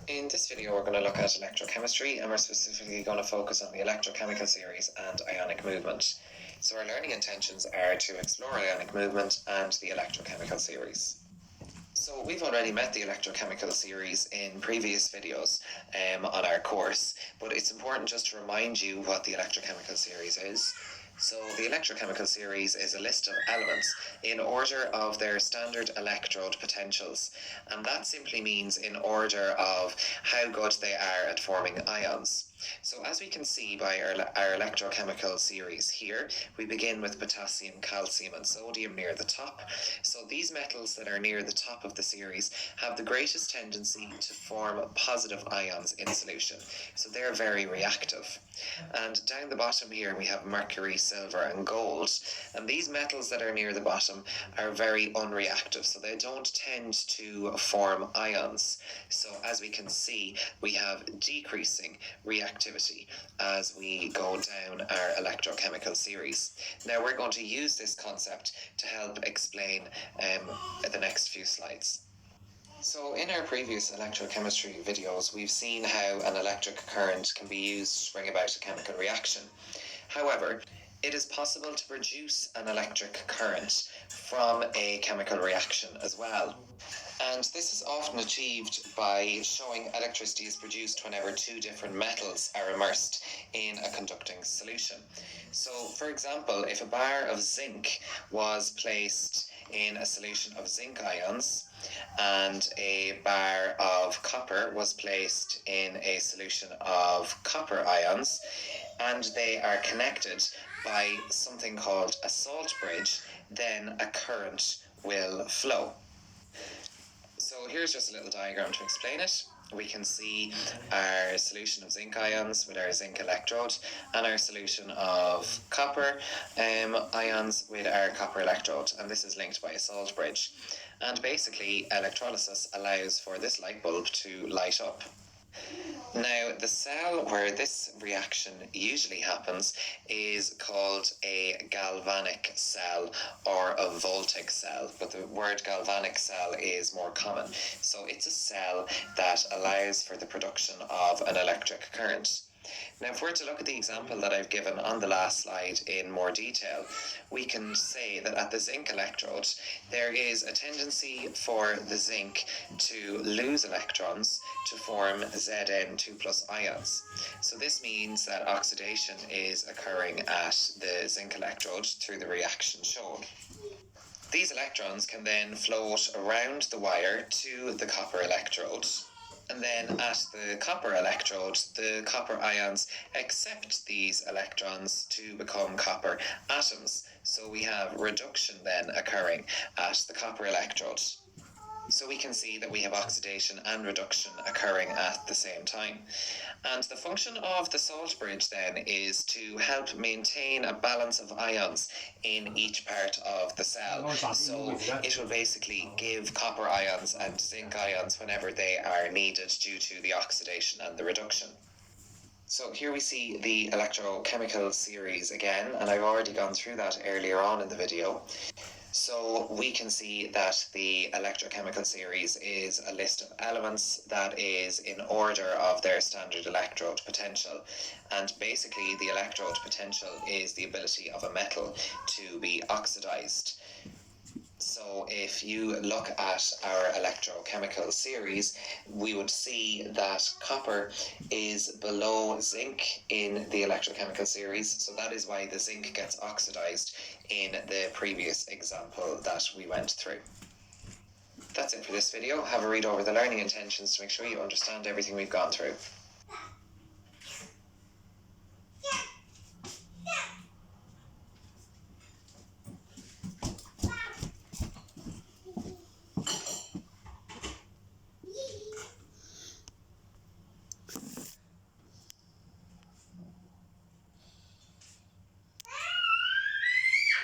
In this video we're going to look at electrochemistry, and we're specifically going to focus on the electrochemical series and ionic movement. So our learning intentions are to explore ionic movement and the electrochemical series. So we've already met the electrochemical series in previous videos on our course, but it's important just to remind you what the electrochemical series is. So the electrochemical series is a list of elements in order of their standard electrode potentials, and that simply means in order of how good they are at forming ions. So as we can see by our electrochemical series here, we begin with potassium, calcium and sodium near the top. So these metals that are near the top of the series have the greatest tendency to form positive ions in solution. So they're very reactive. And down the bottom here we have mercury, silver and gold. And these metals that are near the bottom are very unreactive, so they don't tend to form ions. So as we can see, we have decreasing reactivity as we go down our electrochemical series. Now we're going to use this concept to help explain the next few slides. So in our previous electrochemistry videos, we've seen how an electric current can be used to bring about a chemical reaction. However, it is possible to produce an electric current from a chemical reaction as well. And this is often achieved by showing electricity is produced whenever two different metals are immersed in a conducting solution. So, for example, if a bar of zinc was placed in a solution of zinc ions and a bar of copper was placed in a solution of copper ions, and they are connected by something called a salt bridge, then a current will flow. So here's just a little diagram to explain it. We can see our solution of zinc ions with our zinc electrode and our solution of copper ions with our copper electrode, and this is linked by a salt bridge. And basically electrolysis allows for this light bulb to light up. Now, the cell where this reaction usually happens is called a galvanic cell or a voltaic cell, but the word galvanic cell is more common. So it's a cell that allows for the production of an electric current. Now, if we're to look at the example that I've given on the last slide in more detail, we can say that at the zinc electrode, there is a tendency for the zinc to lose electrons to form Zn2 plus ions. So this means that oxidation is occurring at the zinc electrode through the reaction shown. These electrons can then float around the wire to the copper electrode. And then at the copper electrode, the copper ions accept these electrons to become copper atoms. So we have reduction then occurring at the copper electrode. So we can see that we have oxidation and reduction occurring at the same time. And the function of the salt bridge then is to help maintain a balance of ions in each part of the cell. So it will basically give copper ions and zinc ions whenever they are needed due to the oxidation and the reduction. So here we see the electrochemical series again, and I've already gone through that earlier on in the video. So we can see that the electrochemical series is a list of elements that is in order of their standard electrode potential. And basically the electrode potential is the ability of a metal to be oxidized. So if you look at our electrochemical series, we would see that copper is below zinc in the electrochemical series. So that is why the zinc gets oxidized in the previous example that we went through. That's it for this video. Have a read over the learning intentions to make sure you understand everything we've gone through.